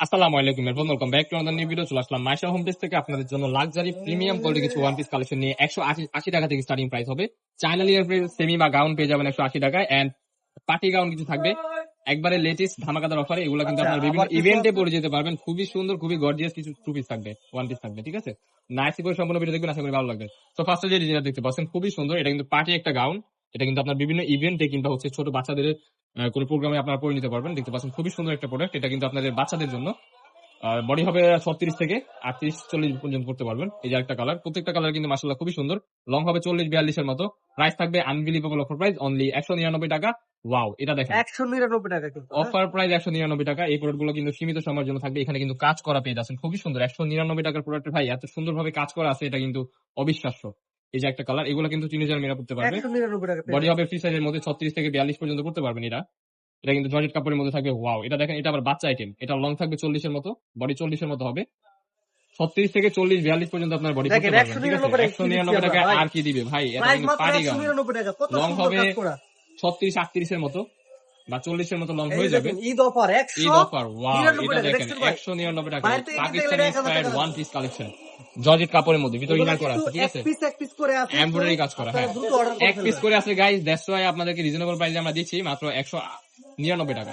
আসসালামু আলাইকুম everyone, welcome back to another new video. চলে আসলাম মাইশা হোম পেজ থেকে আপনাদের জন্য লাক্সারি প্রিমিয়াম কোয়ালিটি কিছু ওয়ান পিস কালেকশন নিয়ে। 180 টাকা থেকে স্টার্টিং প্রাইস হবে। চায়না লিয়ার সেমি বা গাউন পেয়ে যাবেন 180 টাকায়, এন্ড পার্টি গাউন কিছু থাকবে একবারে লেটেস্ট ধামাকাদার অফারে। এগুলো কিন্তু আপনার বিভিন্ন ইভেন্টে পরে যেতে পারবেন। খুবই সুন্দর, খুবই গর্জিয়াস কিছু টু পিস থাকবে, ওয়ান পিস থাকবে, ঠিক আছে। নাইস করে সম্পূর্ণ ভিডিও দেখবেন, আশা করি ভালো লাগবে। তো ফার্স্টে যে ডিজাইনটা দেখতে পাচ্ছেন খুবই সুন্দর, এটা কিন্তু পার্টি একটা গাউন। এটা কিন্তু আপনার বিভিন্ন ইভেন্টে কিংবা হচ্ছে ছোট বাচ্চাদের কোনো প্রোগ্রামে আপনারা পরে নিতে পারবেন। দেখতে পাচ্ছেন খুবই সুন্দর একটা প্রোডাক্ট। এটা কিন্তু আপনাদের বাচ্চাদের জন্য। আর বডি হবে 36 থেকে 38-40 পর্যন্ত করতে পারবেন। এই যে একটা কালার, প্রত্যেকটা কালার কিন্তু মাশাআল্লাহ খুবই সুন্দর। লং হবে 40-42 এর মতো। প্রাইস থাকবে আনবিলিভেবল অফার প্রাইস অনলি 199 টাকা। ওয়াও, এটা দেখেন 199 টাকা কিন্তু অফার প্রাইস 199 টাকা। এই প্রোডাক্ট গুলো কিন্তু সীমিত সময়ের জন্য থাকবে। এখানে কিন্তু কাজ করা পেয়ে যাচ্ছেন, খুবই সুন্দর। 199 টাকার প্রোডাক্ট ভাই এত সুন্দর ভাবে কাজ করা আছে, এটা কিন্তু অবিশ্বাস্য। এই যে একটা কালার, এগুলো কিন্তু টিনেজার মেয়েরা করতে পারবে। 199 টাকা বডি হবে ফ্রি সাইজের মধ্যে 36 থেকে 42 পর্যন্ত করতে পারবেন। এটা কিন্তু জর্জেট কাপড়ের মধ্যে থাকবে। ওয়াও, এটা দেখেন, এটা আবার বাচ্চা আইটেম। এটা লং থাকবে 40 এর মতো, বডি 40 এর মতো হবে। 36 থেকে 40-42 পর্যন্ত আপনার বডি করতে পারবেন, ঠিক আছে। 199 টাকা আর কি দিবে ভাই, এটা কিন্তু পার্টি গাউন। 199 টাকা কত লং সুন্দর হবে কাজ করা। 36-38 এর মতো বা 40 এর মতো লং এই হয়ে যাবে। দেখেন Eid offer Eid offer, wow, এটা দেখেন 199 টাকা। Pakistani inspired one piece collection, georgette কাপড়ের মধ্যে, ভিতরে ইনার করা আছে, ঠিক আছে। এক পিস করে আছে, এমব্রয়ডারি কাজ করা, হ্যাঁ, দ্রুত অর্ডার এক পিস করে আছে গাইস। দ্যাটস ওয়াই আপনাদেরকে রিজনেবল প্রাইসে আমরা দিচ্ছি মাত্র 199 টাকা।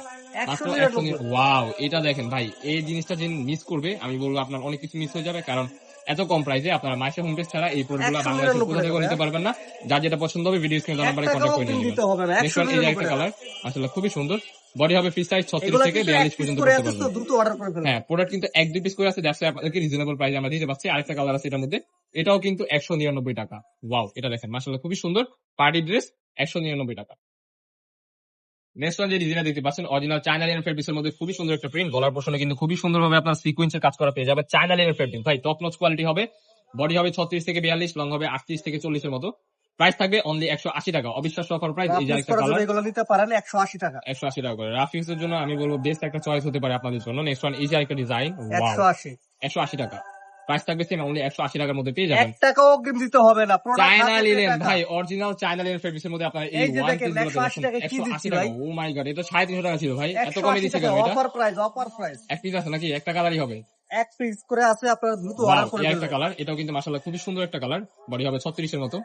মাত্র 199। ওয়াও, এটা দেখেন ভাই, এই জিনিসটা যে মিস করবে, আমি বলবো আপনার অনেক কিছু মিস হয়ে যাবে। কারণ এত কম প্রাইসে আপনারা মাইশা হোম পেজ ছাড়া এই প্রোডাক্টগুলো বাংলাদেশে কোথা থেকে নিতে পারবেন না। যার যেটা পছন্দ হবে ভিডিও স্ক্রিনে দেওয়া নাম্বারে কন্টাক্ট করে নিতে হবে। নেক্সট ওয়ান, এই যে একটা কালার আসলে খুবই সুন্দর। বডি হবে ফ্রি সাইজ 36 থেকে 42 পর্যন্ত করতে পারবেন। দ্রুত অর্ডার করে ফেলুন। হ্যাঁ, প্রোডাক্ট কিন্তু 1-2 পিস করে আছে, দ্যাটস ওয়াই আপনাদেরকে রিজনেবল প্রাইসে আমরা দিতে পারছি। আরেকটা কালার আছে এটার মধ্যে, এটাও কিন্তু 199 টাকা। ওয়াও, এটা দেখেন মাশাআল্লাহ খুবই সুন্দর পার্টি ড্রেস, 199 টাকা। নেক্সট ওয়ান যে ডিজাইনটা দেখতে পাচ্ছেন, অরিজিনাল চায়না লিনেন ফেব্রিক্সের মধ্যে খুবই সুন্দর একটা প্রিন্ট। গলার পোর্শনে কিন্তু খুবই সুন্দরভাবে আপনার সিকোয়েন্সের কাজ করা পেয়ে যাবে। চায়না লিনেন ফেব্রিক ভাই, টপ নচ কোয়ালিটি হবে। বডি হবে 36 থেকে 42, লং হবে 38 থেকে 40 এর মতো। প্রাইস থাকবে অনলি 180 টাকা, অবিশ্বাস্য অফার প্রাইস। এই যে একটা কালার, এগুলো নিতে পারেন 180 টাকা। 180 টাকা করে। রাফিউজ এর জন্য আমি বলবো বেস্ট একটা চয়েস হতে পারে আপনাদের জন্য। নেক্সট ওয়ান, এই যে একটা ডিজাইন, ওয়াও, 180 180 টাকা। প্রাইস থাকবে সেম অনলি 180 টাকার মধ্যে পেয়ে যাবেন। 1 টাকাও অগ্রিম দিতে হবে না। চায়না লিনেন ভাই, অরিজিনাল চায়না লিনেন ফেব্রিক্সের মধ্যে আপনার এই যে ওয়ান দেখেন, পিস গুলো 180 টাকা কি 180 দিচ্ছি টাকা। ভাই? ও মাই গড, এটা 350 টাকা ছিল ভাই, এত কমে দিচ্ছে কেন? এটা অফার প্রাইস। এক পিস আছে নাকি? একটা কালারই হবে। এক পিস করে আছে, আপনারা দ্রুত ওয়াও, অর্ডার করে এই একটা ফেলুন। কালার, এটাও কিন্তু মাশাআল্লাহ খুবই সুন্দর একটা কালার। বডি হবে 36 এর মতো,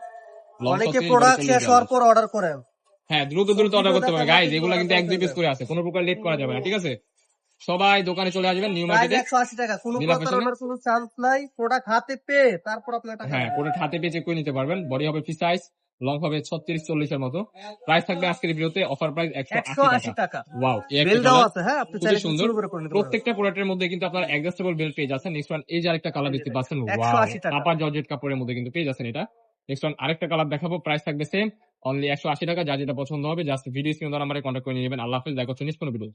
লং অনেকে 36, বডি প্রোডাক্ট শেষ হওয়ার 40। পর অর্ডার করেন। হ্যাঁ, দ্রুত অর্ডার করতে হবে গাইজ। এগুলো কিন্তু 1-2 পিস করে আছে, কোনো প্রকার লেট করা যাবে না, ঠিক আছে। সবাই দোকানে চলে আসবেন নিউ প্রাইস মার্কেটে, 180 টাকা। কোনো নীলা ফ্যাশনে। প্রতারণার কোনো চান্স নাই। প্রোডাক্ট হাতে পেয়ে তারপর আপনার টাকা হ্যাঁ, দিবেন। প্রোডাক্ট হাতে পেয়ে চেক করে নিতে পারবেন। বডি হবে ফ্রি সাইজ, লং হবে 36-40 এর মতো। প্রাইস থাকবে আজকের ভিডিওতে অফার প্রাইস 180 টাকা। ওয়াও, এই একটা বেল দেওয়া কালার আছে, হ্যাঁ, আপনি খুবই চাইলে সুন্দর। শুরু করে নিতে পারবেন। প্রত্যেকটা প্রোডাক্টের মধ্যে কিন্তু আপনার অ্যাডজাস্টেবল বেল্ট পেয়ে যাচ্ছেন। নেক্সট ওয়ান, এই যে আরেকটা কালার দেখতে পাচ্ছেন, ওয়াও, 180 টাকা। পাপা জর্জেট কাপড়ের মধ্যে কিন্তু পেয়ে যাচ্ছেন এটা। নেক্সট ওয়ান, আরেকটা কালার দেখাবো, প্রাইস থাকবে সেম অনলি 180 টাকা। যার যেটা পছন্দ হবে জাস্ট ভিডিও স্ক্রিনে দেওয়া নাম্বারে কন্ট্যাক্ট করে নিয়ে নেবেন। আল্লাহ হাফেজ, দেখা হচ্ছে নেক্সট কোনো ভিডিও।